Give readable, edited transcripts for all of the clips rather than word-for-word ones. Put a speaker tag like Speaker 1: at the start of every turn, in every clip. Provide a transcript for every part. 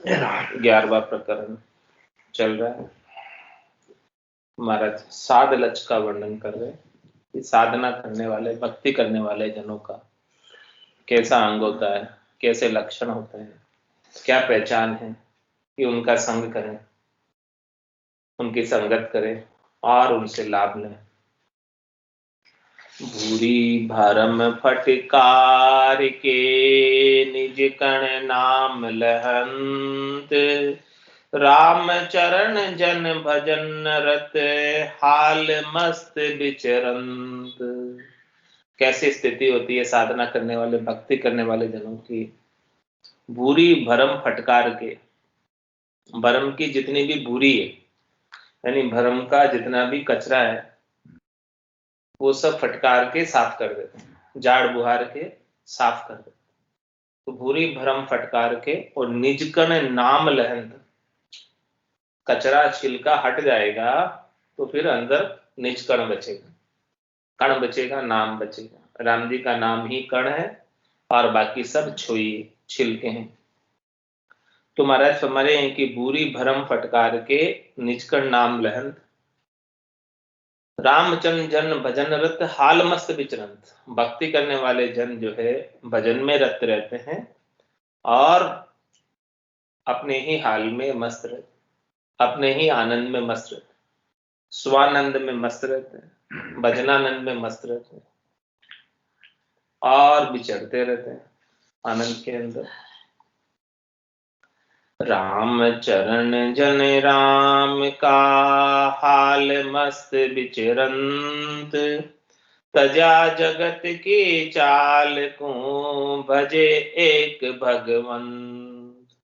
Speaker 1: 11वां प्रकरण चल रहा है। महाराज साध लक्ष्य का वर्णन कर रहे हैं कि साधना करने वाले, भक्ति करने वाले जनों का कैसा अंग होता है, कैसे लक्षण होते हैं, क्या पहचान है कि उनका संग करें, उनकी संगत करें और उनसे लाभ लें। भूरी भरम फटकार के निज कण नाम लहंत, राम चरण जन भजन रत हाल मस्त विचरंत। कैसी स्थिति होती है साधना करने वाले, भक्ति करने वाले जनों की। भूरी भरम फटकार के, भरम की जितनी भी भूरी है यानी भरम का जितना भी कचरा है वो सब फटकार के साफ कर देते हैं, झाड़ बुहार के साफ कर देते हैं। तो भूरी भरम फटकार के और निजकण नाम लहंत, कचरा छिलका हट जाएगा तो फिर अंदर निज कण बचेगा, कण बचेगा, नाम बचेगा। राम जी का नाम ही कण है और बाकी सब छोई छिलके हैं। तो महाराज हमारे हैं कि भूरी भरम फटकार के निजकण नाम लहंत, रामचंद्र जन भजन रत हाल मस्त विचरंत। भक्ति करने वाले जन जो है भजन में रत रहते हैं और अपने ही हाल में मस्त रहते, अपने ही आनंद में मस्त रहते, स्वानंद में मस्त रहते हैं, भजनानंद में मस्त रहते हैं और विचरते रहते हैं आनंद के अंदर। राम चरण जन राम का हाल मस्त विचरंत, तजा जगत की चाल को भजे एक भगवंत।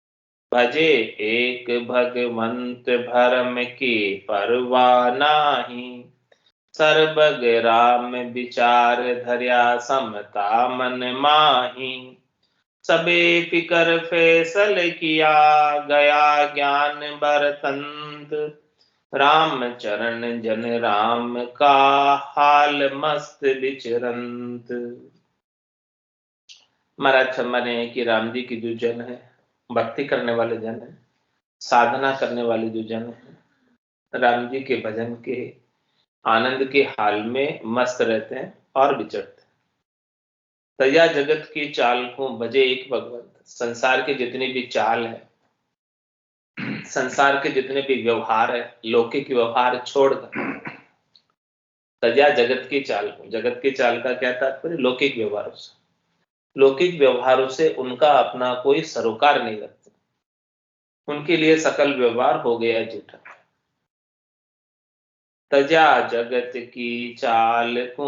Speaker 1: भजे एक भगवंत भरम की परवाह नाही, सर्वग राम विचार धर्या समता मन माही। सबे फिकर फैसल किया गया ज्ञान बरतंत, राम चरण जन राम का हाल मस्त विचरंत। महाराज हमारे हैं कि राम जी की जो जन है, भक्ति करने वाले जन है, साधना करने वाले जो जन है, राम जी के भजन के आनंद के हाल में मस्त रहते हैं और विचरते हैं। तया जगत की चाल को भजे एक भगवंत। संसार की जितनी भी चाल है, संसार के जितने भी व्यवहार है, लौकिक व्यवहार छोड़कर तजा जगत की चाल को। जगत की चाल का क्या तात्पर्य? लौकिक व्यवहारों से। लौकिक व्यवहारों से उनका अपना कोई सरोकार नहीं रखते, उनके लिए सकल व्यवहार हो गया झूठा। तजा जगत की चाल को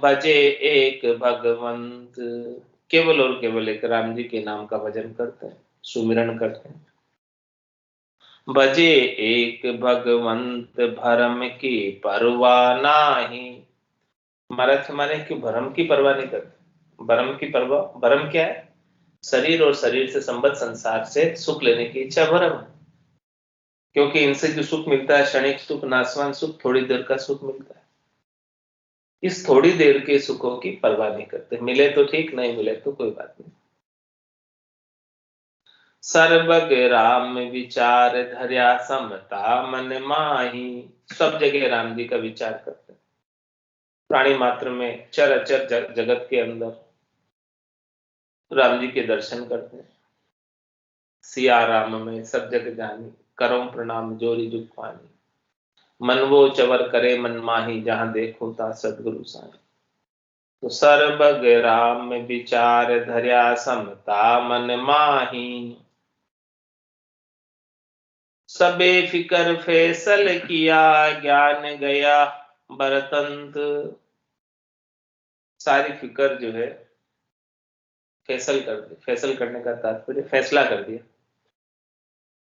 Speaker 1: भजे एक भगवंत। केवल और केवल एक राम जी के नाम का भजन करते हैं, सुमिरन करते हैं। भजे एक भगवंत भरम की परवाह नाही। महाराज हमारे क्यों भरम की परवाह नहीं करते? भरम की परवाह, भरम क्या है? शरीर और शरीर से संबद्ध संसार से सुख लेने की इच्छा भरम है। क्योंकि इनसे जो सुख मिलता है, क्षणिक सुख, नाशवान सुख, थोड़ी देर का सुख मिलता है। इस थोड़ी देर के सुखों की परवाह नहीं करते। मिले तो ठीक, नहीं मिले तो कोई बात नहीं। सर्वग राम विचार धर्या समता मन माही। सब जगह राम जी का विचार करते हैं, प्राणी मात्र में, चर अचर जगत के अंदर राम जी के दर्शन करते हैं। सिया राम में सब जग जानी, करो प्रणाम जोरी जुगवानी। मन वो चवर करे मन माही, जहां देखो ता सदगुरु साई। तो सर्वग राम विचार धर्या समता मन माही, सबे फिकर फैसल किया ज्ञान गया बरतंत। सारी फिकर जो है फैसल कर दी। फैसल करने का तात्पर्य फैसला कर दिया,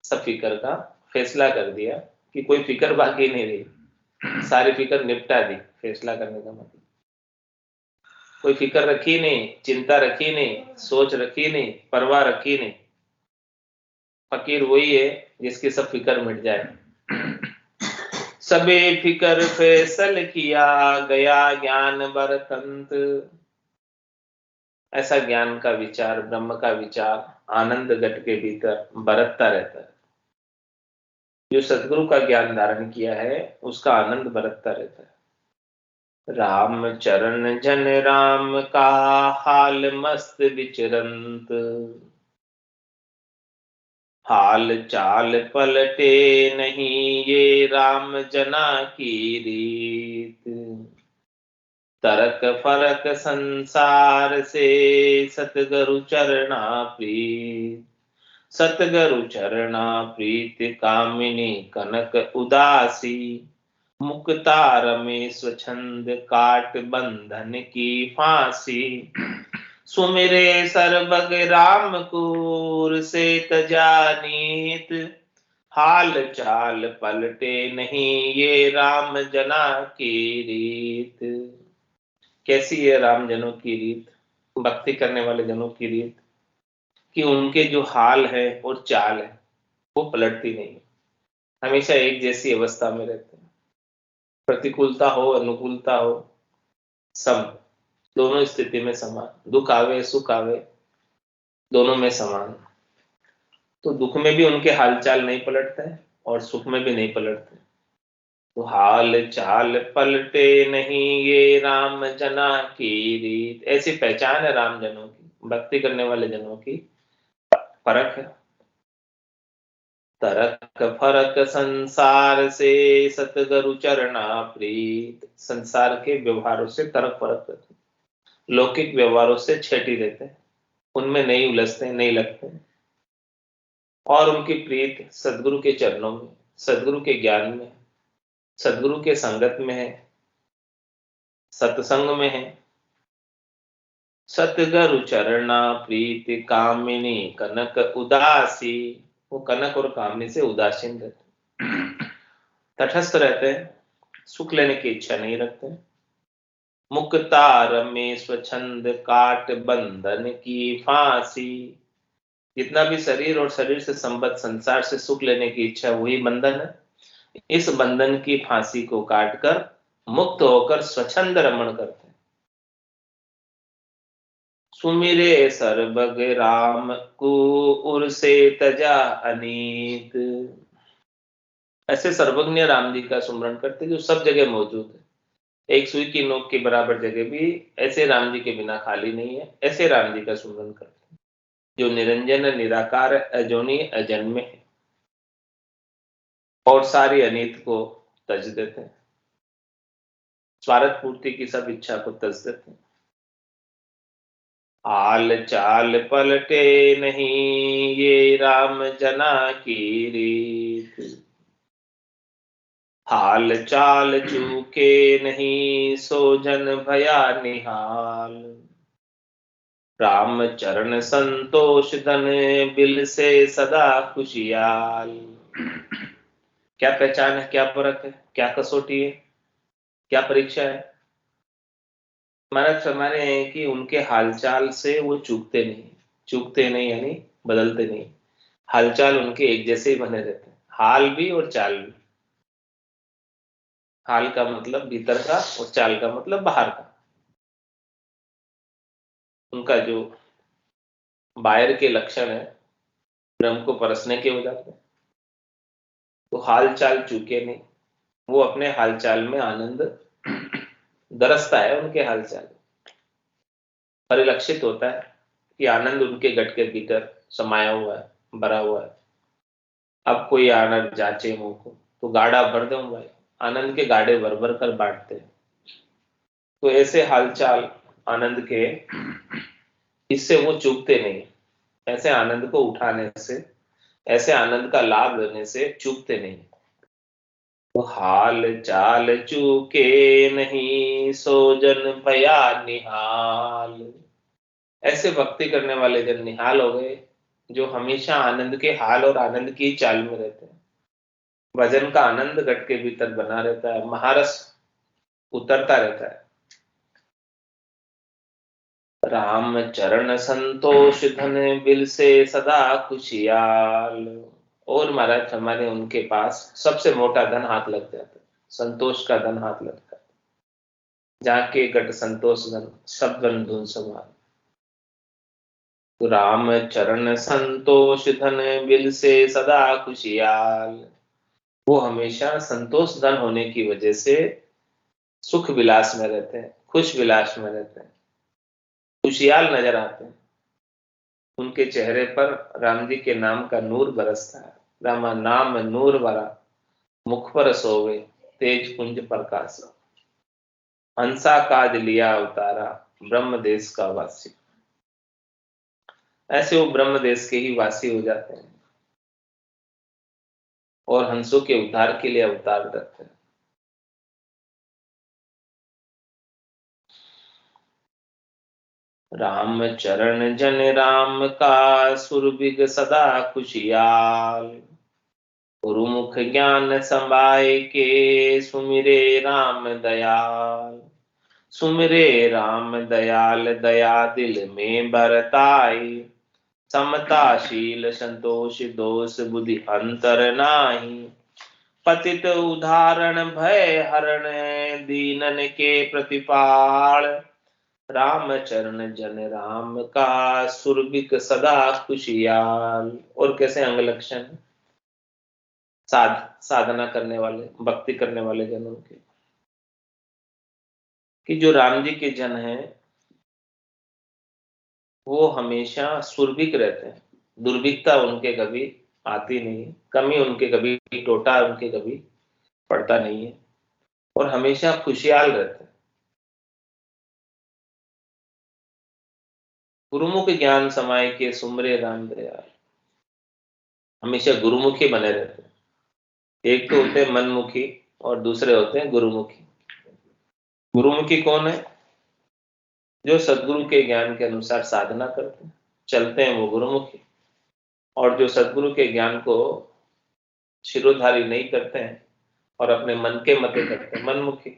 Speaker 1: सब फिकर का फैसला कर दिया कि कोई फिकर बाकी नहीं रही, सारी फिकर निपटा दी। फैसला करने का मतलब कोई फिकर रखी नहीं, चिंता रखी नहीं, सोच रखी नहीं, परवाह रखी नहीं। फकीर वही है जिसकी सब फिकर मिट जाए। सबे फिकर फैसल किया गया ज्ञान बरतंत। ऐसा ज्ञान का विचार, ब्रह्म का विचार आनंद घट के भीतर बरतता रहता है। जो सदगुरु का ज्ञान धारण किया है उसका आनंद बरतता रहता है। राम चरण जन राम का हाल मस्त विचरंत, हाल चाल पलटे नहीं ये राम जना की रीत। तरक फरक संसार से सतगुरु चरणा प्रीत, सतगुरु चरणा प्रीत कामिनी कनक उदासी। मुक्ता रमेश छंद काट बंधन की फांसी। सुमिरे सर्वग राम कूर से तजानीत, हाल चाल पलटे नहीं ये राम जना की रीत। कैसी है राम जनों की रीत, भक्ति करने वाले जनों की रीत, कि उनके जो हाल है और चाल है वो पलटती नहीं है, हमेशा एक जैसी अवस्था में रहते हैं। प्रतिकूलता हो अनुकूलता हो, सम दोनों स्थिति में समान, दुख आवे सुख आवे दोनों में समान। तो दुख में भी उनके हालचाल नहीं पलटते हैं और सुख में भी नहीं पलटते। तो हाल चाल पलटे नहीं ये राम जना की रीत, ऐसी पहचान है राम जनों की, भक्ति करने वाले जनों की। फर्क है, तरक फरक संसार से सतगुरु चरणा प्रीत। संसार के व्यवहारों से तरक फरक रहते, लौकिक व्यवहारों से छेटी रहते हैं, उनमें नहीं उलझते नहीं लगते। और उनकी प्रीत सदगुरु के चरणों में, सदगुरु के ज्ञान में, सदगुरु के संगत में है, सत्संग में है। सतगुरु चरणा प्रीति कामिनी कनक उदासी, वो कनक और कामिनी से उदासीन रहते, तटस्थ रहते हैं, सुख लेने की इच्छा नहीं रखते। मुक्ता रमेश छंद काट बंधन की फांसी, जितना भी शरीर और शरीर से संबद्ध संसार से सुख लेने की इच्छा वही बंधन है। इस बंधन की फांसी को काटकर मुक्त होकर स्वच्छंद रमण करते हैं। सुमिरे सर्वग राम को उर से तजा अनीत, ऐसे सर्वज्ञ राम जी का सुमरण करते जो सब जगह मौजूद है, एक सुई की नोक के बराबर जगह भी ऐसे राम जी के बिना खाली नहीं है। ऐसे राम जी का सुमरण करते हैं जो निरंजन निराकार अजोनी अजन्मे है और सारी अनीत को तज देते हैं, स्वार्थ पूर्ति की सब इच्छा को तज देते हैं। हाल चाल पलटे नहीं ये राम जना की रीत, हाल चाल चूके नहीं सो जन भया निहाल। राम चरण संतोष धन बिल से सदा खुशियाल। क्या पहचान है, क्या परख है, क्या कसौटी है, क्या परीक्षा है? महाराज फरमा रहे हैं कि उनके हालचाल से वो चूकते नहीं, चूकते नहीं यानी बदलते नहीं, हालचाल उनके एक जैसे ही बने रहते हैं, हाल भी और चाल भी। हाल का मतलब भीतर का और चाल का मतलब बाहर का। उनका जो बाहर के लक्षण है ब्रह्म को परसने के हो जाते हैं, तो हाल चाल चूके नहीं, वो अपने हालचाल में आनंद दरसता है, उनके हालचाल परिलक्षित होता है कि आनंद उनके घट के भीतर समाया हुआ है, भरा हुआ है। अब कोई आनंद जाचे मुंह को तो गाढ़ा भर दो भाई, आनंद के गाढ़े भर भर कर बांटते हैं। तो ऐसे हालचाल आनंद के, इससे वो चूकते नहीं, ऐसे आनंद को उठाने से, ऐसे आनंद का लाभ लेने से चूकते नहीं। तो हाल चाल चूके नहीं सो जन भया निहाल, ऐसे भक्ति करने वाले जन निहाल हो गए जो हमेशा आनंद के हाल और आनंद की चाल में रहते हैं। भजन का आनंद घट के भीतर बना रहता है, महारस उतरता रहता है। राम चरण संतोष धन बिल से सदा खुशियाल। और महाराज हमारे उनके पास सबसे मोटा धन हाथ लग जाता है, संतोष का धन हाथ लगता है। जाके घट संतोष धन सब धन धुन समान। राम चरण संतोष धन बिल से सदा खुशियाल। वो हमेशा संतोष धन होने की वजह से सुख विलास में रहते हैं, खुश विलास में रहते हैं, खुशियाल नजर आते हैं। उनके चेहरे पर राम जी के नाम का नूर बरसता है। रामा नाम नूर बरा, मुख पर सोवे तेज कुंज प्रकाश। हंसा काज लिया उतारा, ब्रह्म देश का वासी। ऐसे वो ब्रह्म देश के ही वासी हो जाते हैं और हंसों के उद्धार के लिए अवतार करते हैं। राम चरण जन राम का सुरभिग सदा खुशियाल। गुरुमुख ज्ञान समाये के सुमिरे राम दयाल। सुमिरे राम दयाल दया दिल में बरताई। समताशील संतोष दोष बुद्धि अंतर नाही। पतित उदाहरण भय हरण दीनन के प्रतिपाल। राम चरण जन राम का सुरभिक सदा खुशियाल। और कैसे अंग लक्षण साधना करने वाले, भक्ति करने वाले जनों के, कि जो राम जी के जन हैं वो हमेशा सुरभिक रहते हैं। दुर्भिक्षता उनके कभी आती नहीं, कमी उनके कभी, टोटा उनके कभी पड़ता नहीं है, और हमेशा खुशहाल रहते हैं। गुरुमुख ज्ञान समाये के सुमरे राम दयाल। हमेशा गुरुमुखी बने रहते हैं। एक तो होते हैं मनमुखी और दूसरे होते हैं गुरुमुखी। गुरुमुखी कौन है? जो सदगुरु के ज्ञान के अनुसार साधना करते हैं, चलते हैं, वो गुरुमुखी। और जो सदगुरु के ज्ञान को शिरोधारी नहीं करते हैं और अपने मन के मते करते हैं, मनमुखी।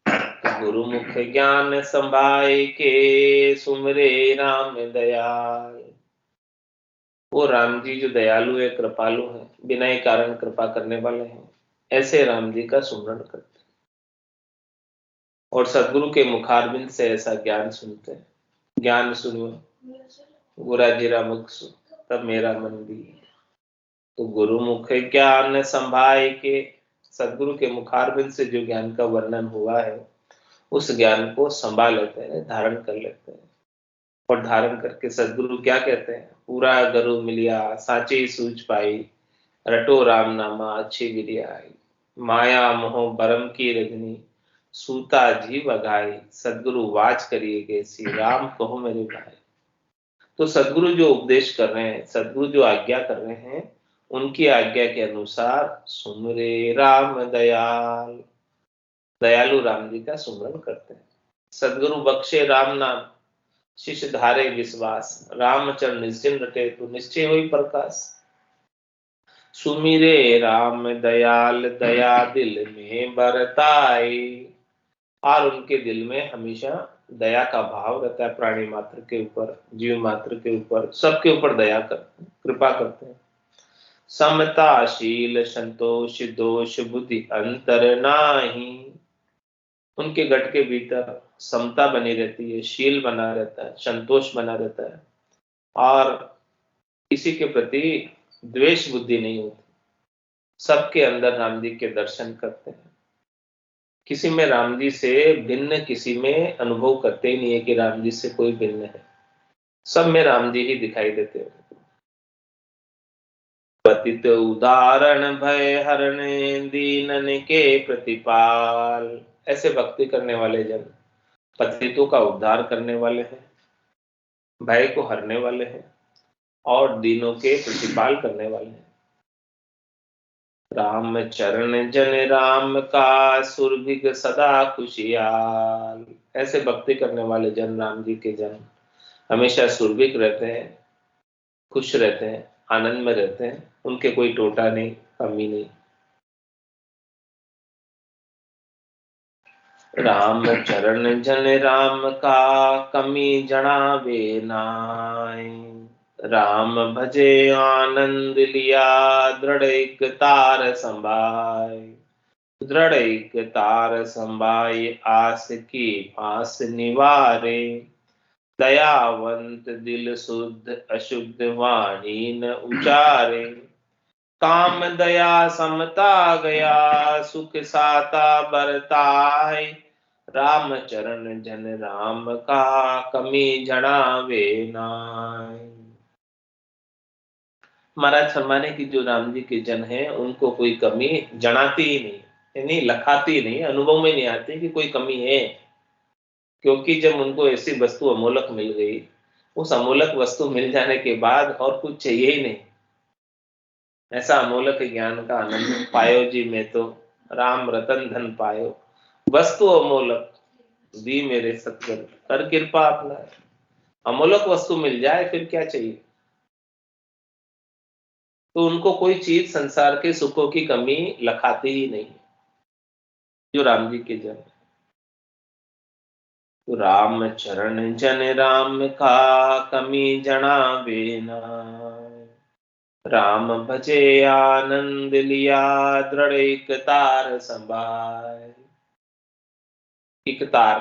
Speaker 1: तो गुरुमुख ज्ञान संभाय के सुमरे राम दयाल। वो राम जी जो दयालु है, कृपालु है, बिना ही कारण कृपा करने वाले हैं, ऐसे राम जी का सुमरण करते हैं और सदगुरु के मुखारबिंद से ऐसा ज्ञान सुनते हैं। ज्ञान सुनियो गुरा जीरा मुख सु, तब मेरा मन भी। तो गुरुमुख ज्ञान संभाय के, सदगुरु के मुखारबिंद से जो ज्ञान का वर्णन हुआ है उस ज्ञान को संभाल लेते हैं, धारण कर लेते हैं। और धारण करके सदगुरु क्या कहते हैं? पूरा गुरु मिलिया साची सूझ पाई। रटो राम नामा अच्छी विधिया आई। माया मोह बरम की रजनी, सूता जी बगाई। सदगुरु वाच करिए कैसी, राम कहो मेरे भाई। तो सदगुरु जो उपदेश कर रहे हैं, सदगुरु जो आज्ञा कर रहे हैं, उनकी आज्ञा के अनुसार सुमरे राम दयाल, दयालु राम जी का सुमरन करते हैं। सदगुरु बख्शे राम नाम, शिष्य धारे विश्वास। रामचरण निश्चिन रटे, तो निश्चय हुई प्रकाश। सुमिरे राम दयाल दया दिल में बरताए। और उनके दिल में हमेशा दया का भाव रहता है, प्राणी मात्र के ऊपर, जीव मात्र के ऊपर, सबके ऊपर दया करते हैं, कृपा करते हैं। समताशील संतोष दोष बुद्धि अंतर नाही। उनके गट के भीतर समता बनी रहती है, शील बना रहता है, संतोष बना रहता है, और किसी के प्रति द्वेष बुद्धि नहीं होती। सबके अंदर राम जी के दर्शन करते हैं। किसी में राम जी से भिन्न, किसी में अनुभव करते ही नहीं है कि राम जी से कोई भिन्न है। सब में राम जी ही दिखाई देते हैं। पतित उदाहरण भय हरण दीनन के प्रतिपाल। ऐसे भक्ति करने वाले जन पतितों का उद्धार करने वाले हैं, भय को हरने वाले हैं और दीनों के प्रतिपाल करने वाले हैं। राम चरण जन राम का सुरभिग सदा खुशियाल। ऐसे भक्ति करने वाले जन, राम जी के जन, हमेशा सुरभिक रहते हैं, खुश रहते हैं, आनंद में रहते हैं। उनके कोई टोटा नहीं, कमी नहीं। राम चरण जन राम का कमी जणावे नाय। राम भजे आनंद लिया दृढ़ एक तार संभाय। दृढ़ एक तार संभाय आस की पास निवारे। दयावंत दिल शुद्ध अशुद्ध वाणी न उचारे। काम दया समता गया सुख साता बरताय। राम चरण जन राम का कमी जणावे नाय। महाराज फरमाने की जो राम जी के जन है उनको कोई कमी जनाती ही नहीं, यानी लखाती नहीं, अनुभव में नहीं आती कि कोई कमी है। क्योंकि जब उनको ऐसी वस्तु अमोलक मिल गई, उस अमोलक वस्तु मिल जाने के बाद और कुछ चाहिए ही नहीं। ऐसा अमोलक ज्ञान का आनंद पायो जी में तो राम रतन धन पायो। वस्तु अमोलक दी मेरे सतगुरु कर कृपा अपना। अमोलक वस्तु मिल जाए फिर क्या चाहिए। तो उनको कोई चीज संसार के सुखों की कमी लखाती ही नहीं, जो राम जी के जन। तो राम चरण जन राम का कमी जणावे नाय। राम भजे आनंद लिया दृढ़ एक तार संभाय। एक तार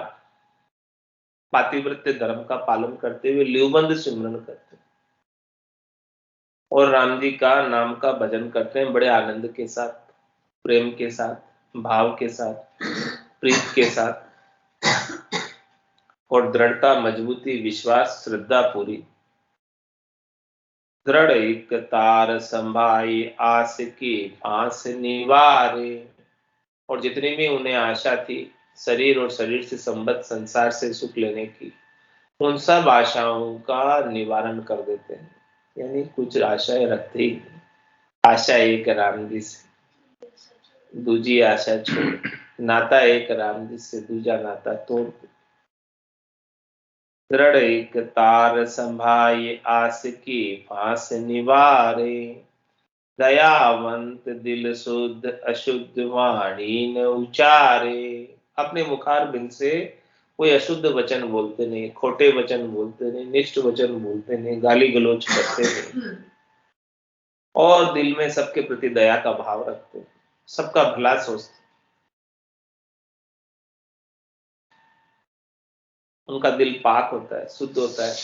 Speaker 1: पातिव्रत्य धर्म का पालन करते हुए लिवबंद सिमरन करते हैं और राम जी का नाम का भजन करते हैं बड़े आनंद के साथ, प्रेम के साथ, भाव के साथ, प्रीत के साथ और दृढ़ता, मजबूती, विश्वास, श्रद्धा पूरी। दृढ़ एक तार संभाई आस की फांस निवारे। और जितनी भी उन्हें आशा थी शरीर और शरीर से संबद्ध संसार से सुख लेने की, उन सब आशाओं का निवारण कर देते हैं। यानी कुछ आशाएं रखते ही नहीं। आशा एक राम जी से, दूजी आशा छोड़, नाता एक राम जी से, दूजा नाता तोड़। दृढ़ एक तार संभाई आस की फांस निवारे। दयावंत दिल शुद्ध अशुद्ध वाणी न उचारे। अपने मुखार बिन से कोई अशुद्ध वचन बोलते नहीं, खोटे वचन बोलते नहीं, निष्ठ वचन बोलते नहीं, गाली गलौज करते नहीं और दिल में सबके प्रति दया का भाव रखते हैं, सबका भला सोचते। उनका दिल पाक होता है, शुद्ध होता है।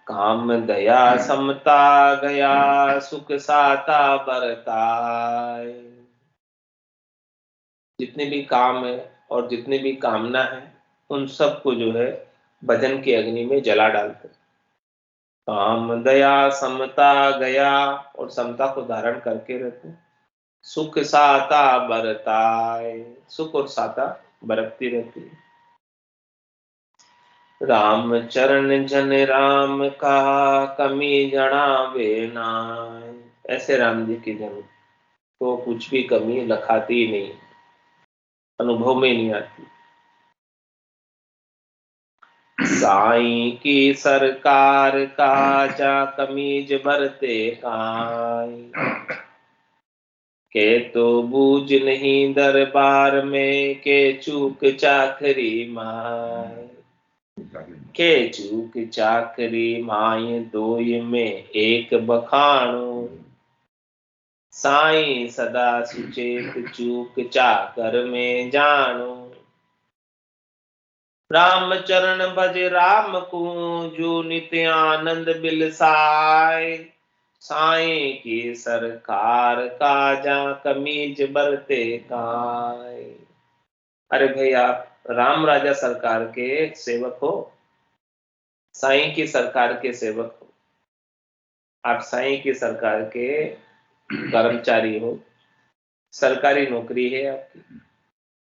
Speaker 1: काम दया समता गया सुख साता बरताय। जितने भी काम है और जितनी भी कामना है उन सबको जो है भजन की अग्नि में जला डालते। काम दया समता गया और समता को धारण करके रहते। सुख साता बरताए, सुख और साता बरतती रहती है। राम चरण जन राम का कमी जणावे नाय। ऐसे राम जी की जन तो कुछ भी कमी लखाती ही नहीं, अनुभव में नहीं आती। साईं की सरकार का जा कमीज भरते काई। के तो बूझ नहीं दरबार में के चूक चाकरी माय। के चूक चाकरी माय दोय में एक बखानो। साईं सदा सुचेत चूक चाकर में जानो। राम चरण भज राम को जो नित्य आनंद बिलसाय। साईं की सरकार काजा कमीज बरते काय। अरे भाई आप राम राजा सरकार के सेवक हो, साईं की सरकार के सेवक हो, आप साईं की सरकार के कर्मचारी हो, सरकारी नौकरी है आपकी,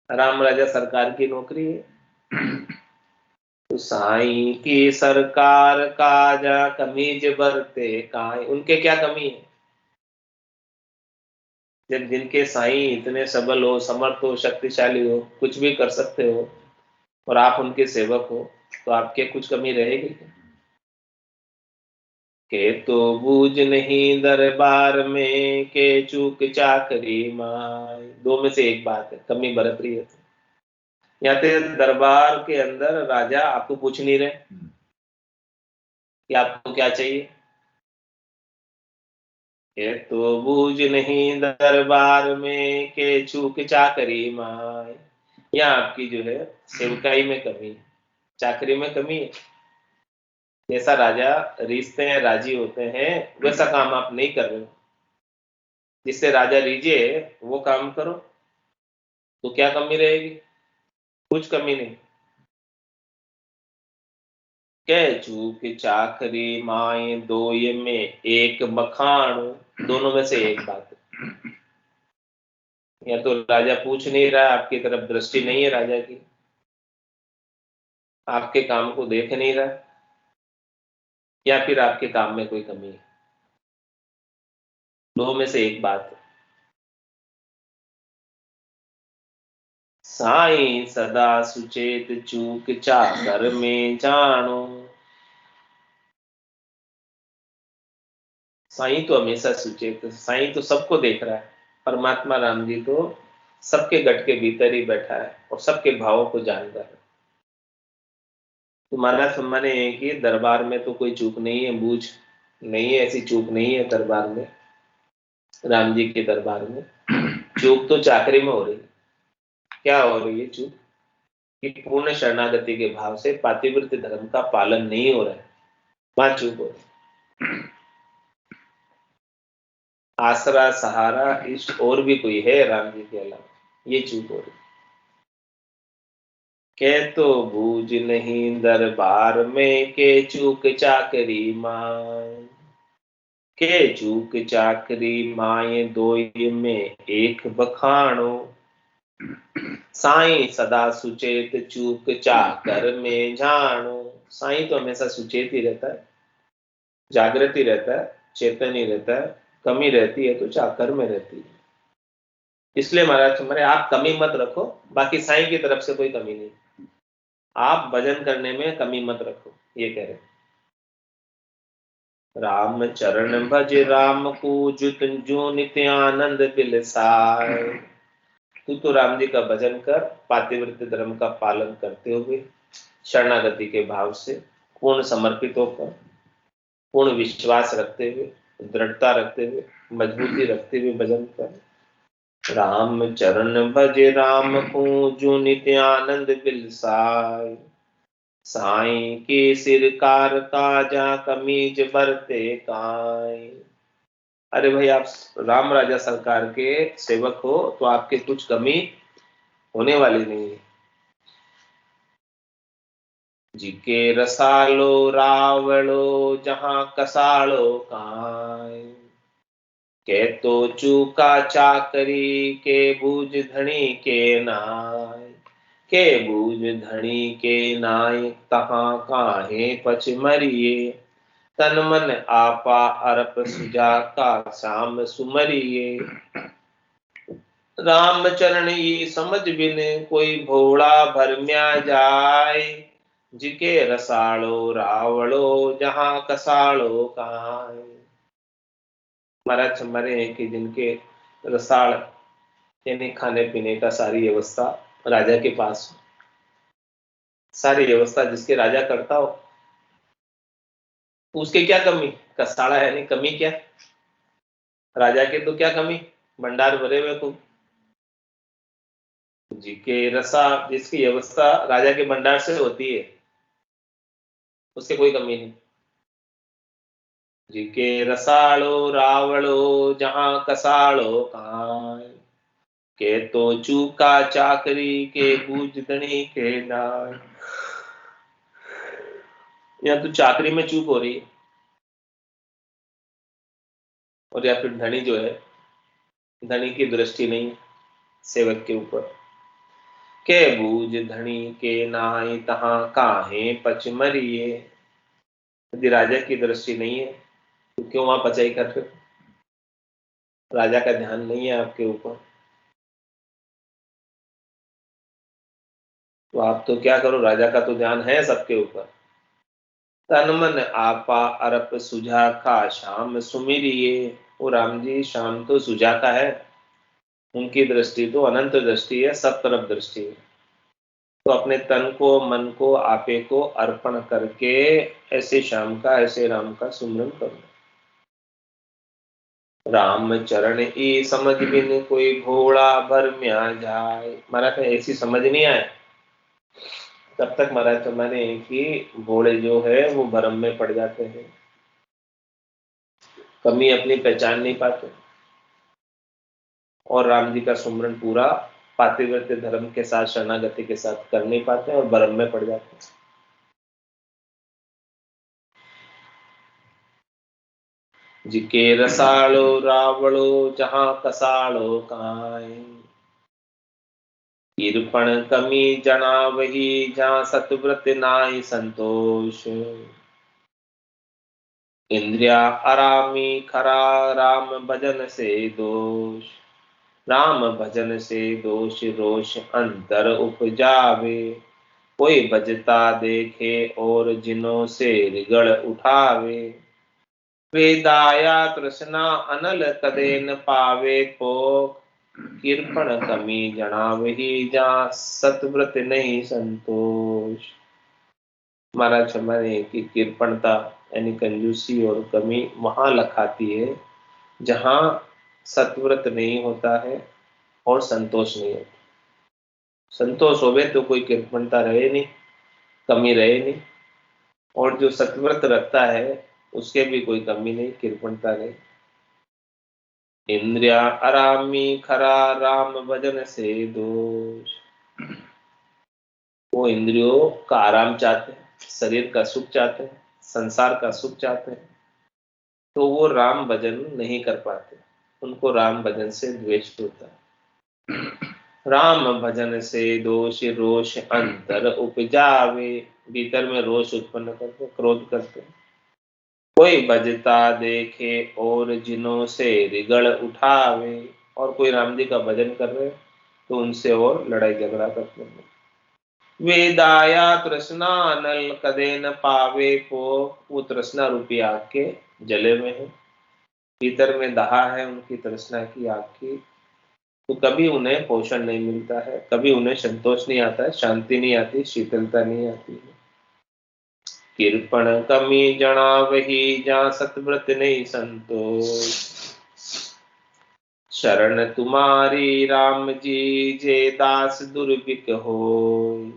Speaker 1: राम राजा सरकार की नौकरी है। तो साईं की सरकार काजा कमीज बरते काय। उनके क्या कमी है। जब जिनके साईं इतने सबल हो, समर्थ हो, शक्तिशाली हो, कुछ भी कर सकते हो और आप उनके सेवक हो तो आपके कुछ कमी रहेगी क्या। के तो बूझ नहीं दरबार में के चूक चाकरी माय। दो में से एक बात है, कमी बरत रही है। यहाँ पे दरबार के अंदर राजा आपको पूछ नहीं रहे कि आपको क्या चाहिए। के तो बूझ नहीं दरबार में के चूक चाकरी माय। यहाँ आपकी जो है सेवकाई में कमी है। चाकरी में कमी है। जैसा राजा रिझते हैं, राजी होते हैं, वैसा काम आप नहीं कर रहे हो। जिससे राजा रिझे वो काम करो, तो क्या कमी रहेगी? कुछ कमी नहीं। कह चूक चाकरी माए दोय में एक बखान, दोनों में से एक बात है। या तो राजा पूछ नहीं रहा, आपकी तरफ दृष्टि नहीं है राजा की, आपके काम को देख नहीं रहा, या फिर आपके काम में कोई कमी है। दो में से एक बात है। साईं सदा सुचेत चूक चाकर में जानो। साईं तो हमेशा सुचेत, साईं तो सबको देख रहा है। परमात्मा राम जी तो सबके गट के भीतर ही बैठा है और सबके भावों को जानता है। तुम्हारा सम्मान है कि दरबार में तो कोई चूक नहीं है, बूझ नहीं है, ऐसी चूक नहीं है दरबार में, राम जी के दरबार में। चूक तो चाकरी में हो रही है। क्या हो रही है चूक? कि पूर्ण शरणागति के भाव से पातिव्रत्य धर्म का पालन नहीं हो रहा है, वहां चूक हो रही है। आसरा सहारा इष्ट और भी कोई है राम जी के अलावा, ये चूक हो रही है। के तो बूझ नहीं दरबार में के चूक चाकरी माय। के चूक चाकरी माए दोय में एक बखानो। साईं सदा सुचेत चूक चाकर में जानो। साईं तो हमेशा सुचेत ही रहता है, जागृत ही रहता है, चेतन ही रहता है। कमी रहती है तो चाकर में रहती है। इसलिए महाराज तुम्हारे आप कमी मत रखो, बाकी साईं की तरफ से कोई कमी नहीं। आप भजन करने में कमी मत रखो, ये कह रहे। राम चरण भज राम को जुत जो नित्य आनंद बिलसाय। तू तो राम जी का भजन कर, पातिव्रत्य धर्म का पालन करते हुए, शरणागति के भाव से, पूर्ण समर्पित होकर, पूर्ण विश्वास रखते हुए, दृढ़ता रखते हुए, मजबूती रखते हुए भजन कर। राम चरण भज राम को जो नित्य आनंद बिलसाय। साईं के सिर कार ताजा कमीज बरते काई। अरे भाई, आप राम राजा सरकार के सेवक हो तो आपके कुछ कमी होने वाली नहीं है। जिके रसालो रावलो जहां कसालो काई। के तो चूका चाकरी के बूझ धनी के नाय। के बूझ धनी के नाय तहां काहे पछ मरिए। तन मन आपा अरप सुजा का शाम सुमरिए। राम चरण ये समझ बिन कोई भोला भरम्या जाय। जिके रसालो रावलो जहां कसालो काय। महाराज हमारे हैं कि जिनके रसाल यानी खाने पीने का सारी व्यवस्था राजा के पास हो, सारी व्यवस्था जिसके राजा करता हो, उसके क्या कमी? कसाड़ा है नहीं, कमी क्या? राजा के तो क्या कमी, भंडार भरे हुए खूब। जिके रसा, जिसकी व्यवस्था राजा के भंडार से होती है, उसके कोई कमी नहीं। जिके रसालो रावलो जहां कसालो काय। के तो चूका चाकरी के बूझदनी के नाय। या तो चाकरी में चूक हो रही है, और या फिर धनी जो है, धनी की दृष्टि नहीं है सेवक के ऊपर। के बूझ धनी के नाई तहां काहे पच मरिए। यदि राजा की दृष्टि नहीं है तो क्यों वहां पचाई कर रहे हो? राजा का ध्यान नहीं है आपके ऊपर, तो आप तो क्या करो, राजा का तो ध्यान है सबके ऊपर। तन मन आपा अरप सुझा का श्याम सुमिरिए। वो राम जी श्याम तो सुझा का है, उनकी दृष्टि तो अनंत दृष्टि है, सब तरफ दृष्टि है। तो अपने तन को मन को आपे को अर्पण करके ऐसे श्याम का, ऐसे राम का सुमरन करो। राम चरण ई समझ बिन कोई भोला भर म्या जाए। मारा था ऐसी समझ नहीं आए तब तक महाराज फरमाने कि घोड़े जो है वो भरम में पड़ जाते हैं, कमी अपनी पहचान नहीं पाते और राम जी का सुमरन पूरा पातिव्रत्य धर्म के साथ, शरणागति के साथ कर नहीं पाते और भरम में पड़ जाते हैं। जिके रसालो रावणो जहां कसालो काई, कीर्पण कमी जना वही जहां सतव्रत नाई संतोष। इंद्रिया आरामी खरा राम भजन से दोष, राम भजन से दोष रोष अंतर उपजावे। कोई भजता देखे और जिनों से रिगड़ उठावे, वेदाया तृष्णा अनल कदे न पावे को, कीर्पण कमी जनावही जा सतव्रत नहीं संतोष। महाराज हमारे की कीर्पणता यानी कंजूसी और कमी वहां लखाती है जहां सतव्रत नहीं होता है और संतोष नहीं होता। संतोष होवे तो कोई कृपणता रहे नहीं, कमी रहे नहीं, और जो सतव्रत रखता है उसके भी कोई कमी नहीं, कृपणता नहीं। इंद्रिया आरामी खरा राम भजन से दोष, वो इंद्रियों का आराम चाहते हैं, शरीर का सुख चाहते हैं, संसार का सुख चाहते हैं, तो वो राम भजन नहीं कर पाते, उनको राम भजन से द्वेष होता है। राम भजन से दोष रोष अंतर उपजावे, भीतर में रोष उत्पन्न करते, क्रोध करते। कोई भजता देखे और जिनों से रिगड़ उठावे, और कोई राम जी का भजन कर रहे तो उनसे और लड़ाई झगड़ा करते हैं। वेदाया तृष्णा नल कदे न पावे को, वो तृष्णा रूपी आग के जले में है, भीतर में दहा है उनकी तृष्णा की आग की, तो कभी उन्हें पोषण नहीं मिलता है, कभी उन्हें संतोष नहीं आता है, शांति नहीं आती, शीतलता नहीं आती है। कृपण कमी जना वही जा सतव्रत नहीं संतोष, शरण तुम्हारी राम जी जे दास दुर्भिक हो,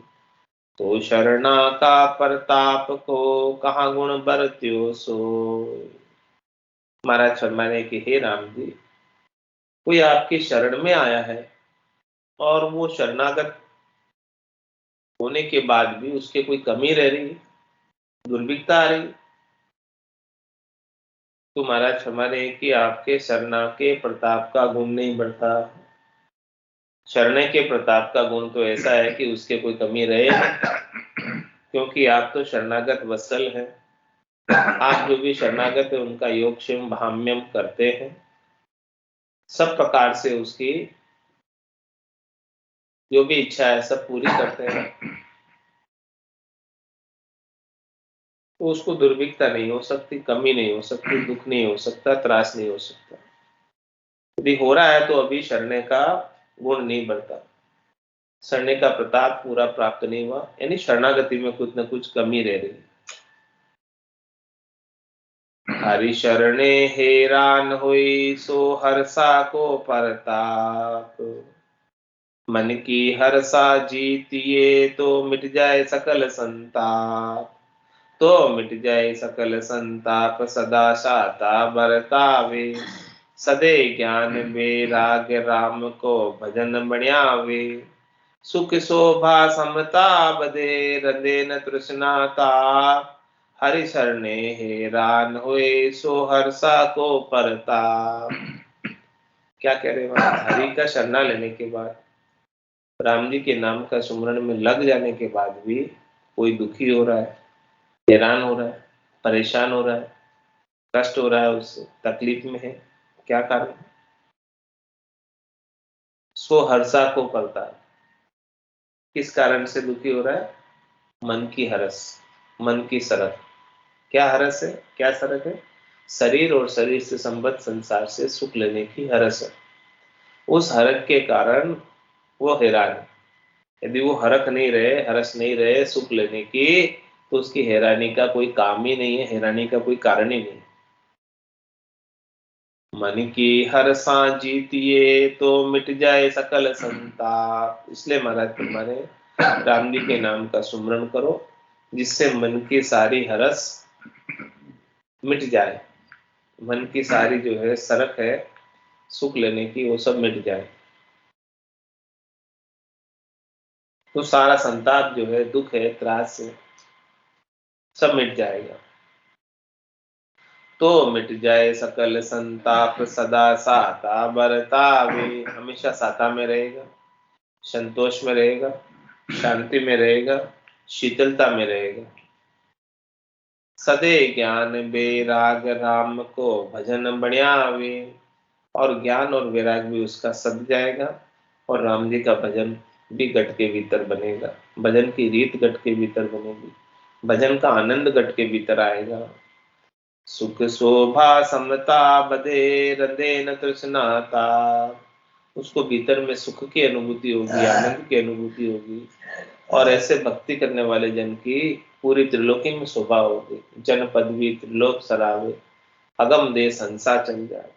Speaker 1: तो शरणा का प्रताप को कहाँ गुण बरत्यो सो। महाराज फरमाने कि हे राम जी, कोई आपकी शरण में आया है और वो शरणागत होने के बाद भी उसके कोई कमी रह रही, दुर्भिक्षता आ रही, तो महाराज फरमाने कि आपके शरणा के प्रताप का गुण नहीं बढ़ता। शरणे के प्रताप का गुण तो ऐसा है कि उसके कोई कमी रहे नहीं, क्योंकि आप तो शरणागत वत्सल हैं। आप जो भी शरणागत है उनका योगक्षेम भाम्यम करते हैं, सब प्रकार से उसकी जो भी इच्छा है सब पूरी करते हैं, तो उसको दुर्भिक्षता नहीं हो सकती, कमी नहीं हो सकती, दुख नहीं हो सकता, त्रास नहीं हो सकता। यदि हो रहा है तो अभी शरणे का गुण नहीं बढ़ता, शरणे का प्रताप पूरा प्राप्त नहीं हुआ, यानी शरणागति में कुछ न कुछ कमी रह रही। हरि शरणे हैरान हुई सो हर्षा को परताप, मन की हर्षा जीतिए तो मिट जाए सकल संताप, तो मिट जाए सकल संताप सदा शाता बरतावे, सदे ज्ञान वैराग राम को भजन बढ़ियावे, सुख शोभा समता बदे हृदय न तृष्णा ताप, हरि शरणे हैरान हुए सो हर्षा को परताप। क्या कह रहे हैं? हरि का शरणा लेने के बाद, राम जी के नाम का सुमरन में लग जाने के बाद भी कोई दुखी हो रहा है, हैरान हो रहा है, परेशान हो रहा है, कष्ट हो रहा है, उससे तकलीफ में है, क्या कारण? सो हर्षा को करता है। किस कारण से दुखी हो रहा है? मन की हरस, मन की सरक। क्या हरस है, क्या सरक है? शरीर और शरीर से संबद्ध संसार से सुख लेने की हरस है। उस हरक के कारण वो हैरान है। यदि वो हरक नहीं रहे, हरस नहीं रहे सुख लेने की, तो उसकी हैरानी का कोई काम ही नहीं है, हैरानी का कोई कारण ही नहीं। मन की हर्षा जीतिए तो मिट जाए सकल संताप। इसलिए महाराज तुम्हारे राम जी के नाम का सुमरण करो, जिससे मन की सारी हरस मिट जाए, मन की सारी जो है सरक है सुख लेने की, वो सब मिट जाए। तो सारा संताप जो है, दुख है, त्रास है, सब मिट जाएगा। तो मिट जाए सकल संताप, सदा साता बरतावे। हमेशा साता में रहेगा, संतोष में रहेगा, शांति में रहेगा, शीतलता में रहेगा। सदे ज्ञान बेराग राम को भजन बढ़ियावे। और ज्ञान और वैराग भी उसका सद जाएगा, और राम जी का भजन भी गट के भीतर बनेगा। भजन की रीत गट के भीतर बनेगी, भजन का आनंद गट के भीतर आएगा। सुख शोभा समता बधे, हृदय न तृष्णाता। उसको भीतर में सुख की अनुभूति होगी, आनंद की अनुभूति होगी, और ऐसे भक्ति करने वाले जन की पूरी त्रिलोकी में शोभा होगी। जन पदवी त्रिलोक सरावे, अगम देश हंसा चल जाए।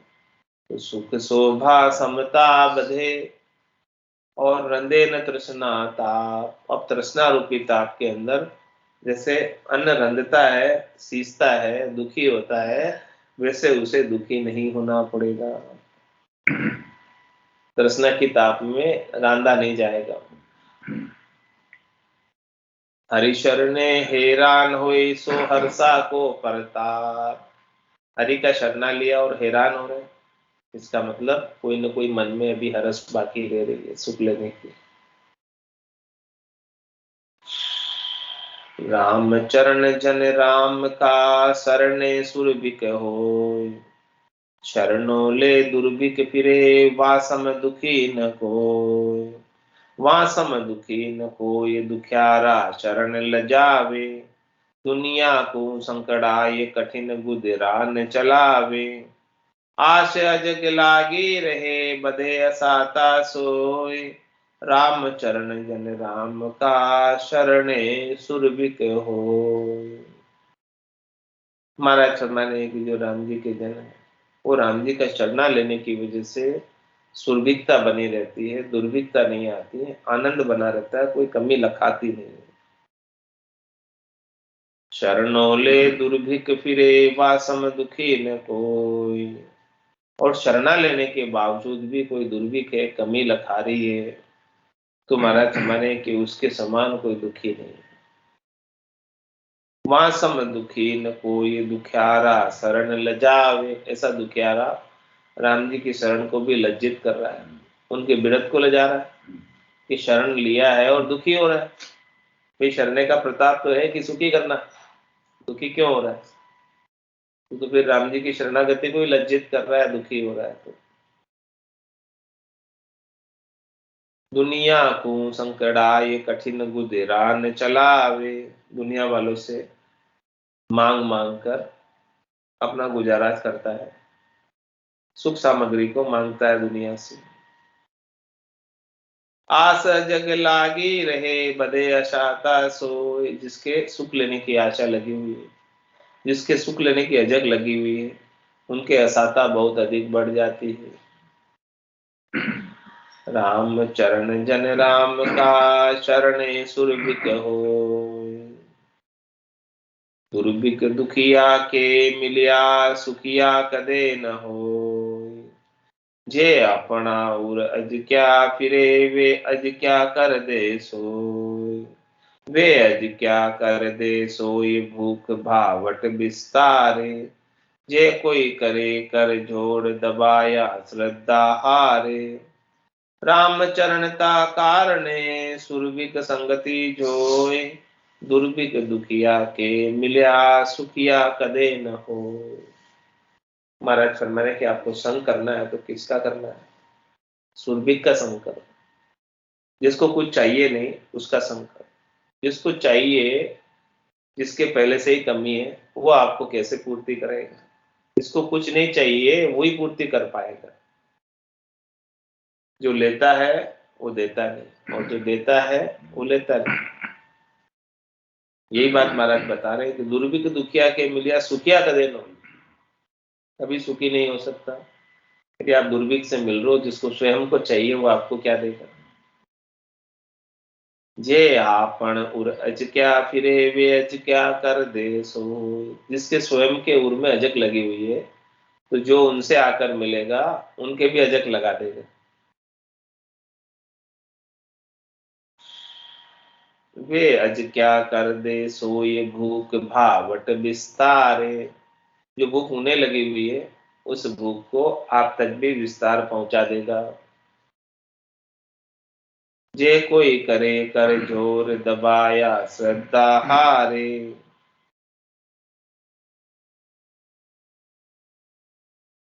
Speaker 1: तो सुख शोभा समता बधे, और रंदे न तृष्णाता। अब तृष्णा रूपी ताप के अंदर जैसे अन्न रंधता है, सींचता है, दुखी होता है, वैसे उसे दुखी नहीं होना पड़ेगा। तृष्णा की ताप में रांधा नहीं जाएगा। हरि शरणे हैरान होए, सो हर्षा को परताप। हरि का शरणा लिया और हैरान हो रहे, इसका मतलब कोई न कोई मन में अभी हरस बाकी रह रही है सुख लेने की। राम चरण जन राम का, शरणे सुरभिक होय। शरणों ले दुर्भिक फिरे, वासम दुखी न कोय। वासम दुखी न कोय, दुखियारा शरण लजावे। दुनिया को संकट आए, कठिन गुदरा न चलावे। आश अजग लागी रहे, बधे असाता सोय। राम चरण जन राम का, शरणे सुरभिक हो। महाराज फरमाने कि जो राम जी के जन है, वो राम जी का शरणा लेने की वजह से सुरभिकता बनी रहती है, दुर्भिकता नहीं आती है, आनंद बना रहता है, कोई कमी लखाती नहीं है। शरणों ले दुर्भिक फिरे, वासम दुखी न कोई। और शरणा लेने के बावजूद भी कोई दुर्भिक है, कमी लखा रही है, तो महाराज माने कि उसके समान कोई दुखी नहीं। वासम दुखी न कोई, दुखियारा शरण लजावे। ऐसा दुखियारा राम जी की शरण को भी लज्जित कर रहा है, उनके बिरध को ले जा रहा है कि शरण लिया है और दुखी हो रहा है। भाई शरणे का प्रताप तो है कि सुखी करना, दुखी क्यों हो रहा है? तो फिर राम जी की शरणागति को ही लज्जित कर रहा है, दुखी हो रहा है। तो दुनिया को संकटाए, कठिन गुजरान चलावे। दुनिया वालों से मांग मांग कर अपना गुजारा करता है, सुख सामग्री को मांगता है दुनिया से। आस जग लागी रहे, बदे अशाता सोए। जिसके सुख लेने की आशा लगी हुई है, जिसके सुख लेने की अजग लगी हुई है, उनके असाता बहुत अधिक बढ़ जाती है। राम चरण जन राम का, शरणे सुरभिक हो। दुर्भिक दुखिया के मिलिया, सुखिया कदे न हो। जे अपना उर अज क्या फिरे, वे अज क्या कर दे सोय। वे अज क्या कर दे सोई, भूख भावट विस्तारे। जे कोई करे कर जोड़, दबाया श्रद्धा हारे। राम चरणता कारणे, सुरभिक संगति जोय। दुर्भिक दुखिया के मिल्या, सुखिया कदे न हो। महाराज फरमाने कि आपको संग करना है तो किसका करना है? सुरभिक का संग करो। जिसको कुछ चाहिए नहीं उसका संग करो। जिसको चाहिए, जिसके पहले से ही कमी है, वो आपको कैसे पूर्ति करेगा? जिसको कुछ नहीं चाहिए वही पूर्ति कर पाएगा। जो लेता है वो देता नहीं, और जो देता है वो लेता नहीं। यही बात महाराज बता रहे कि दुर्भिक दुखिया के मिलिया, सुखिया कदे न हो। कभी सुखी नहीं हो सकता। यदि आप दुर्भिक से मिल रहे हो, जिसको स्वयं को चाहिए वो आपको क्या देगा? जे आपन उर अज क्या फिरे वे अज क्या कर दे सो। जिसके स्वयं के उर में अजक लगी हुई है, तो जो उनसे आकर मिलेगा उनके भी अजक लगा देगा। वे अज क्या कर दे सोई भूख भावट विस्तारे। जो भूख उन्हें लगी हुई है, उस भूख को आप तक भी विस्तार पहुंचा देगा। जे कोई करे कर जोर दबाया श्रद्धा हारे।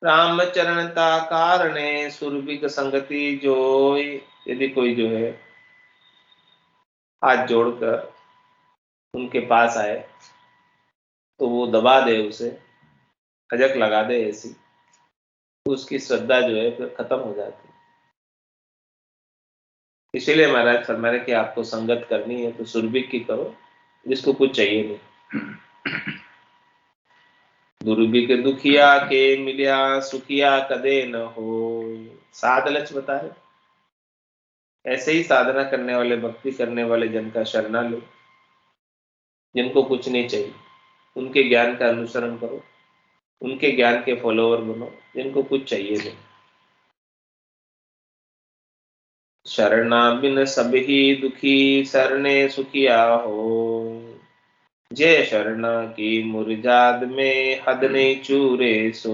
Speaker 1: राम चरणता कारणे सुरभिक संगति जोई। यदि कोई जो है हाथ जोड़कर उनके पास आए तो वो दबा दे, उसे खजक लगा दे ऐसी, तो उसकी श्रद्धा जो है फिर खत्म हो जाती है। इसीलिए महाराज फरमा रहे कि आपको संगत करनी है तो सुरभिक की करो, जिसको कुछ चाहिए नहीं। दुर्भिक दुखिया के मिलिया सुखिया कदे न हो। साध लक्ष्य बता रहे, ऐसे ही साधना करने वाले, भक्ति करने वाले जन का शरणा लो, जिनको कुछ नहीं चाहिए। उनके ज्ञान का अनुसरण करो, उनके ज्ञान के फॉलोअर बनो, जिनको कुछ चाहिए नहीं। शरणा बिन सब ही दुखी शरणे सुखिया हो। जय शरणा की मुरजाद में हद नहीं चूरे सो।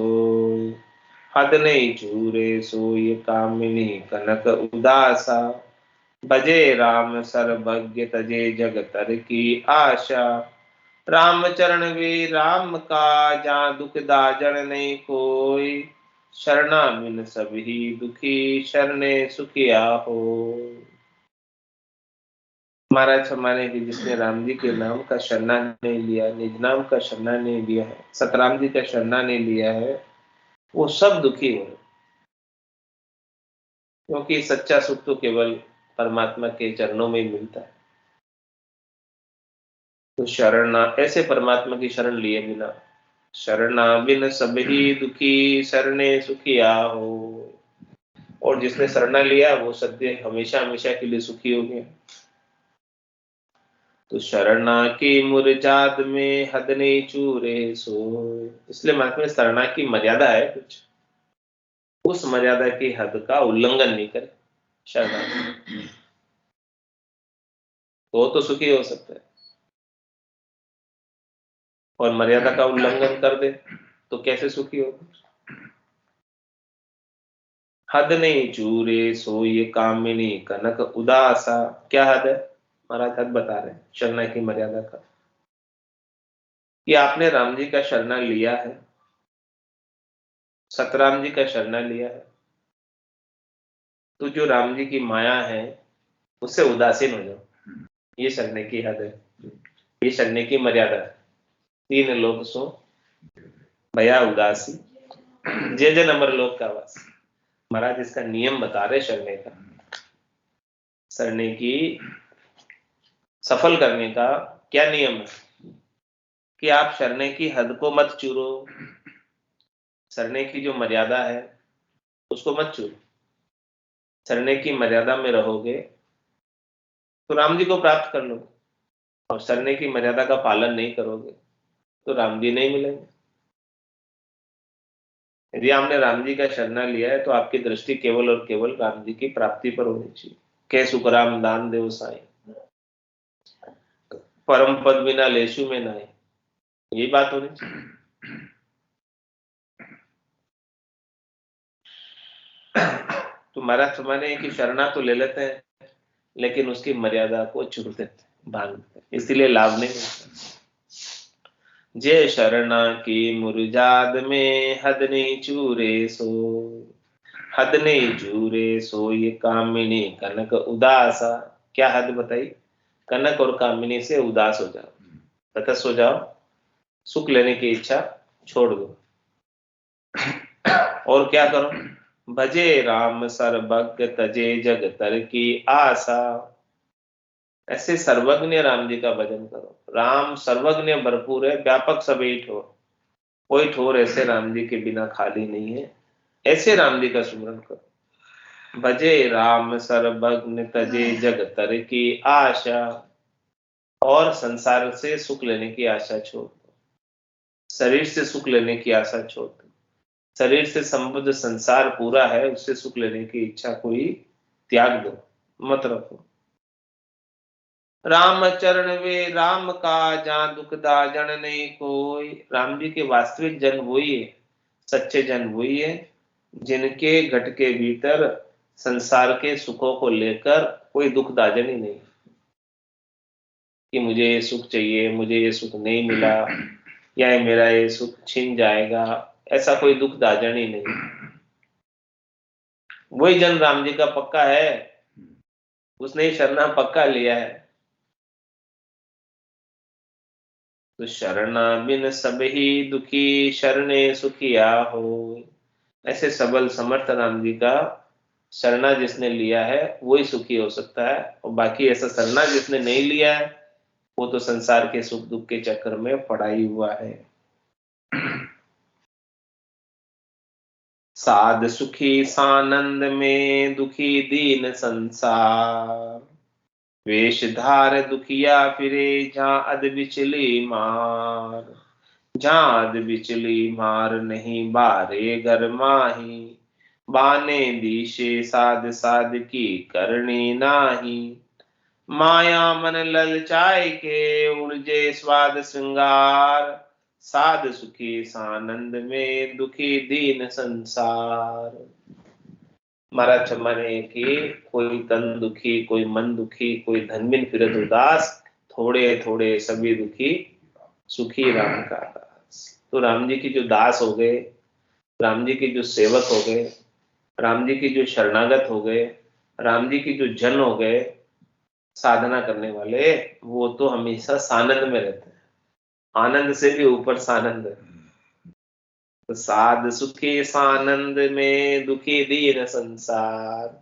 Speaker 1: हद नहीं चूरे सो ये कामिनी कनक उदासा। भजे राम सर्वज्ञ तजे जगतर की आशा। राम चरण वे राम का जहाँ दुख दाजन नहीं कोई। शरणा बिन सब ही दुखी शरणे सुखिया हो। महाराज फरमाने की जिसने राम जी के नाम का शरणा नहीं लिया, निज नाम का शरणा नहीं लिया है, सतराम जी का शरणा नहीं लिया है, वो सब दुखी है। क्योंकि सच्चा सुख तो केवल परमात्मा के चरणों में ही मिलता है। तो शरणा, ऐसे परमात्मा की शरण लिए बिना, शरणा बिन सब ही दुखी शरणे सुखिया हो। और जिसने शरणा लिया वो सद्य हमेशा हमेशा के लिए सुखी हो गया। तो शरणा की मुरजाद में हद नहीं चूरे सो। इसलिए महात्मा शरणा की मर्यादा है कुछ, उस मर्यादा की हद का उल्लंघन नहीं करे शरणा, तो सुखी हो सकता है। और मर्यादा का उल्लंघन कर दे तो कैसे सुखी हो। हद नहीं चूरे सो ये कामिनी कनक उदासा। क्या हद है महाराज? हद बता रहे हैं शरणा की मर्यादा का, कि आपने राम जी का शरणा लिया है, सतराम जी का शरणा लिया है, तो जो राम जी की माया है उससे उदासीन हो जाओ। ये शरणे की हद है, ये शरणे की मर्यादा है। तीन लोग सो भया उदासी, जय जन अमर लोक का वास। महाराज इसका नियम बता रहे शरणे का। शरणे की सफल करने का क्या नियम है कि आप शरणे की हद को मत चूरो। शरणे की जो मर्यादा है उसको मत चूरो। शरणे की मर्यादा में रहोगे तो राम जी को प्राप्त कर लोगे, और शरणे की मर्यादा का पालन नहीं करोगे तो राम जी नहीं मिलेंगे। यदि आपने राम जी का शरणा लिया है तो आपकी दृष्टि केवल और केवल राम जी की प्राप्ति पर होनी चाहिए। कै सुखराम दान देव साई, परम पद बिना लेशु में नाई, यही बात होनी चाहिए। तो महाराज समझने की शरणा तो ले लेते हैं लेकिन उसकी मर्यादा को छूट देते हैं, भांग देते हैं, इसलिए लाभ नहीं मिलता। जय शरणा की मुरजाद में हद नहीं चूरे सो। हद नहीं चूरे सो ये कामिनी कनक उदासा। क्या हद बताई? कनक और कामिनी से उदास हो जाओ, तटस्थ हो जाओ, सुख लेने की इच्छा छोड़ दो। और क्या करो? भजे राम सर्वज्ञ तजे जग तर की आशा। ऐसे सर्वज्ञ राम जी का भजन करो। राम सर्वज्ञ भरपूर है, व्यापक सभी ठोर, कोई ठोर ऐसे राम जी के बिना खाली नहीं है। ऐसे राम जी का सुमरन करो। भजे राम सर्वभग्न तजे जग तर की आशा। और संसार से सुख लेने की आशा छोड़ दो, शरीर से सुख लेने की आशा छोड़ दो। शरीर से संबद्ध संसार पूरा है, उससे सुख लेने की इच्छा कोई त्याग दो, मत रखो। राम चरण वे राम का, जहां दुखदा जन नहीं कोई। राम जी के वास्तविक जन वही है, सच्चे जन वही है जिनके घट के भीतर संसार के सुखों को लेकर कोई दुख दाजन ही नहीं कि मुझे ये सुख चाहिए, मुझे ये सुख नहीं मिला, या ये मेरा ये सुख छिन जाएगा। ऐसा कोई दुख दाजन ही नहीं। वही जन राम जी का पक्का है, उसने ही शरणा पक्का लिया है। तो शरणा बिन सब ही दुखी, शरणे सुखिया हो। ऐसे सबल समर्थ राम जी का शरणा जिसने लिया है वही सुखी हो सकता है, और बाकी ऐसा शरणा जिसने नहीं लिया है वो तो संसार के सुख दुख के चक्कर में पड़ा ही हुआ है। साध सुखी सानंद में, दुखी दीन संसार। वेश धार दुखिया फिरे, जहां अध बिचली मार। जहां अध बिचली मार नहीं, बारे घर माही। बाने दिशे साध साध की करनी नाही। माया मन ललचाए के, उड़जे स्वाद श्रृंगार। साध सुखी सानंद में, दुखी दीन संसार। महाराज माने कि कोई तन दुखी, कोई मन दुखी, कोई धनबिन फिरत उदास, थोड़े थोड़े सभी दुखी, सुखी राम का दास। तो राम जी की जो दास हो गए, राम जी के जो सेवक हो गए, राम जी की जो शरणागत हो गए, राम जी की जो जन हो गए, साधना करने वाले, वो तो हमेशा सानंद में रहते हैं। आनंद से भी ऊपर सानंद है। तो साध सुखी सानंद में, दुखी दीन संसार।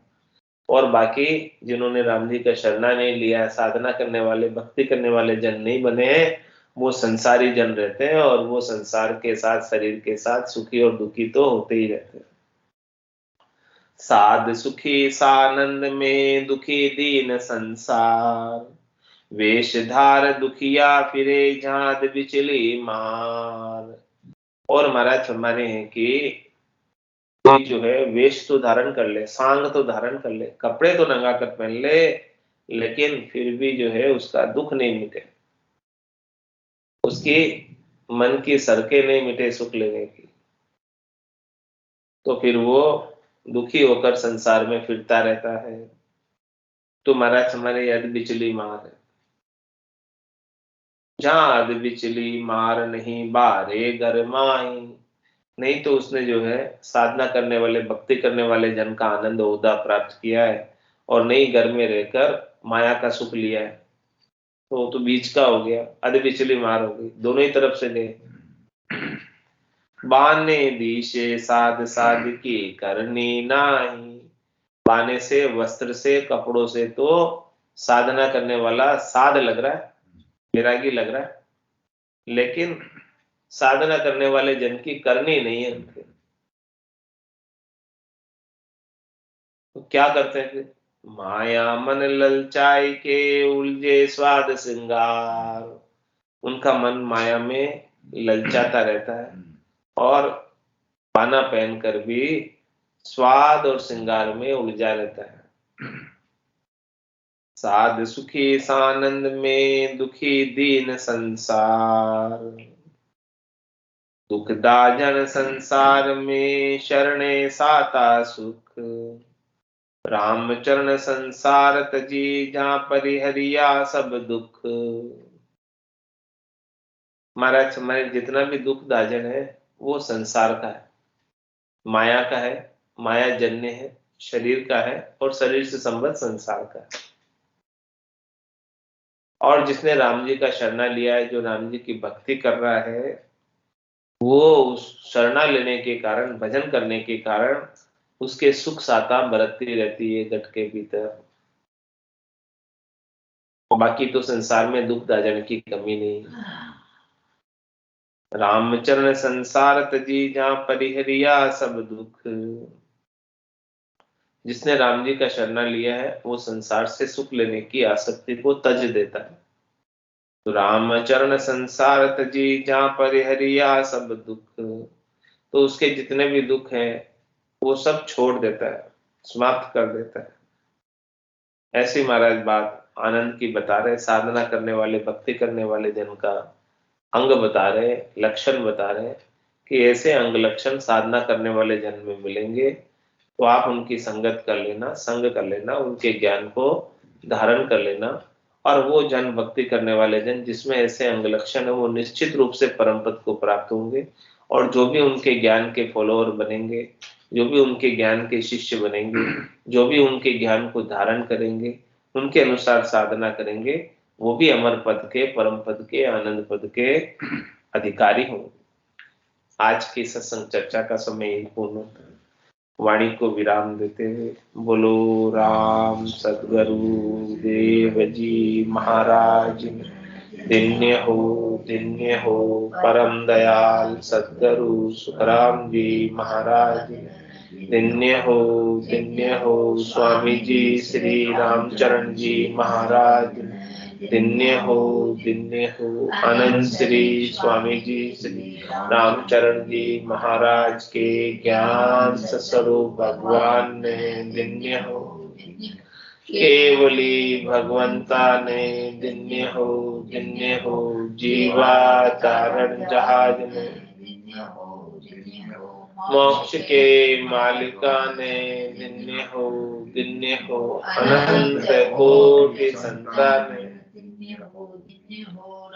Speaker 1: और बाकी जिन्होंने राम जी का शरणा नहीं लिया, साधना करने वाले, भक्ति करने वाले जन नहीं बने हैं, वो संसारी जन रहते हैं, और वो संसार के साथ, शरीर के साथ सुखी और दुखी तो होते ही रहते हैं। साध सुखी सानंद में, दुखी दीन संसार। वेश धार दुखिया फिरे, झाद बिचली मार। और महाराज फरमाने हैं कि कोई जो है वेश तो धारण कर ले, सांग तो धारण कर ले, कपड़े तो नंगा कर पहन ले, लेकिन फिर भी जो है उसका दुख नहीं मिटे, उसकी मन की सरके नहीं मिटे सुख लेने की, तो फिर वो दुखी होकर संसार में फिरता रहता है। तो महाराज हमारे यद बिचली मार है। जाद बिचली मार नहीं, बारे घर माही। नहीं तो उसने जो है साधना करने वाले, भक्ति करने वाले जन का आनंद ओहदा प्राप्त किया है, और नहीं घर में रहकर माया का सुख लिया है, तो वो तो बीच का हो गया, अध बिचली मार हो गई, दोनों ही तरफ से ले। बाने दिशे साध साध की करनी नाही। बाने से, वस्त्र से, कपड़ों से तो साधना करने वाला साध लग रहा है, वैरागी लग रहा है, लेकिन साधना करने वाले जन की करनी नहीं है उनके। तो क्या करते हैं फिर? माया मन ललचाई के, उलझे स्वाद श्रृंगार। उनका मन माया में ललचाता रहता है, और पाना पहनकर भी स्वाद और श्रृंगार में उलझा रहता है। साध सुखी सानंद में, दुखी दीन संसार। दुखदा जन संसार में, शरणे साता सुख। राम चरण संसार तजी, जहां परिहरिया सब दुख। महाराज हमारे जितना भी दुख दाजन है वो संसार का है, माया का है, माया जन्य है, शरीर का है, और शरीर से संबद्ध संसार का है। और जिसने राम जी का शरणा लिया है, जो राम जी की भक्ति कर रहा है, वो उस शरणा लेने के कारण, भजन करने के कारण उसके सुख साता बरतती रहती है घट के भीतर। बाकी तो संसार में दुख दाजन की कमी नहीं। रामचरण संसार तजी, जहां परिहरिया सब दुख। जिसने राम जी का शरणा लिया है वो संसार से सुख लेने की आसक्ति को तज देता है। तो राम चरण संसार तजी, जहाँ परिहरिया सब दुख। तो उसके जितने भी दुख हैं वो सब छोड़ देता है, समाप्त कर देता है। ऐसी महाराज बात आनंद की बता रहे, साधना करने वाले, भक्ति करने वाले जन का अंग बता रहे, लक्षण बता रहे कि ऐसे अंग लक्षण साधना करने वाले जन में मिलेंगे तो आप उनकी संगत कर लेना, संग कर लेना, उनके ज्ञान को धारण कर लेना। और वो जन, भक्ति करने वाले जन जिसमें ऐसे अंग लक्षण है, वो निश्चित रूप से परम पद को प्राप्त होंगे। और जो भी उनके ज्ञान के फॉलोअर बनेंगे, जो भी उनके ज्ञान के शिष्य बनेंगे, जो भी उनके ज्ञान को धारण करेंगे, उनके अनुसार साधना करेंगे, वो भी अमर पद के, परम पद के, आनंद पद के अधिकारी होंगे। आज की सत्संग चर्चा का समय यही पूर्ण होता है। वाणी को विराम देते हुए बोलो राम सद्गुरु देव जी महाराज, धन्य हो परम दयाल सद्गुरु सुखराम जी महाराज, धन्य हो स्वामी जी श्री रामचरण जी महाराज, धन्य हो आनंद श्री स्वामी जी श्री रामचरण जी महाराज के ज्ञान स्वरूप भगवान ने, धन्य हो केवली भगवंता ने, धन्य हो जीवा तारण जहाज ने, मोक्ष के मालिका ने, धन्य हो अनंत कोटि संतान ने।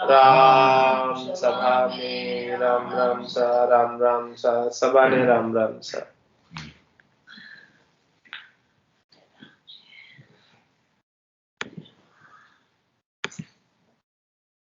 Speaker 1: राम सभा में राम राम सा, राम राम सा, सभा ने राम राम सा।